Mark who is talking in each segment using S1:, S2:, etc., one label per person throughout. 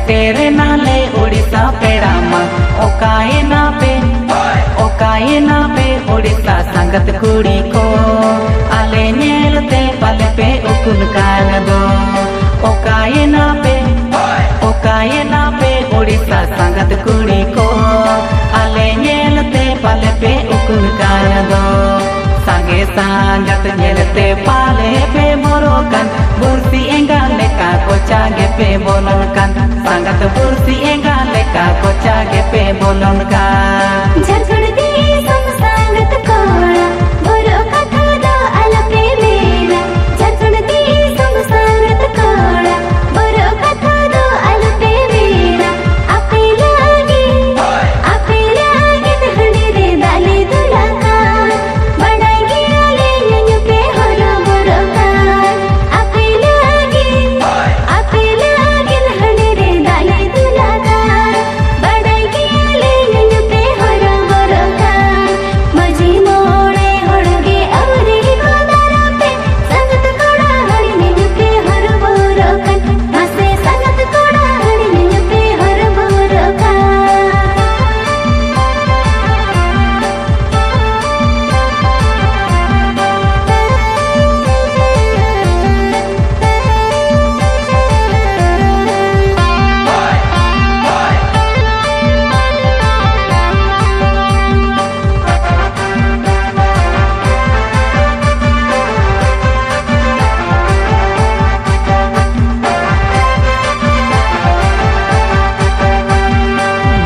S1: तेरे नाले उड़ीसा पेड़ामा ओकाए ना पे उड़ीसा संगत कुड़ी को आले नेलते पले पे उकुन कान दो ओकाए ना पे उड़ीसा संगत कुड़ी को आले नेलते पले पे उकुन कान दो संगे संगत नेलते पाले पे मोरोकन बुर्सी एंगा लेका को चागे पे बोलन kan संगत बुर्सी एंगा लेका को चागे पे बोलन kan
S2: झरझड़ दी सम संगत कोड़ा बोरो कथा दो अलपे मेरा झरझड़ दी सम संगत कोड़ा बोरो कथा दो अलपे मेरा आपे लागे दहड़ी रे दाली दुला का बढ़ाएगी आले न्यू पे हरो बोरो का आपे लागे दहड़ी रे दाली दुला का बढ़ाएगी आले न्यू पे हरो बोरो का मजी मोड़े होड़गे अवरी गोदारा पे संगत कोड़ा हड़ी न्यू पे हरो बोरो का मसे संगत कोड़ा हड़ी न्यू पे हरो बोरो का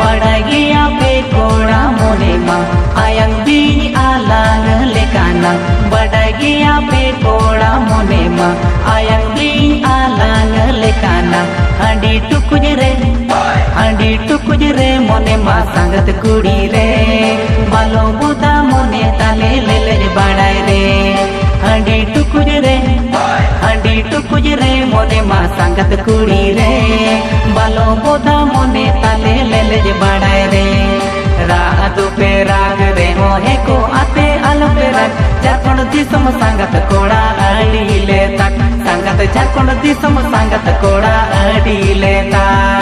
S1: बढ़ागिया पे कोड़ा मोने मा आयंग बीनी आलांग लेकाना बढ़ागिया पे कोड़ा मोने मा आयंग बीनी आलांग लेकाना हंडी टुकुज रे मोने मा संगत कुड़ी रे बालो बुदा मोने ताले ले ले बढ़ाए रे हंडी टुकुज रे मोने मा संगत कुड़ी रे बालो बुदा मोने ताले ले ले बढ़ाए रे रात पे राग रे मोहे को आते अलप राग झारखंड दिसम संगत कोड़ा अड़ी ले तक संगत झारखंड दिसम संगत कोड़ा अड़ी ले तक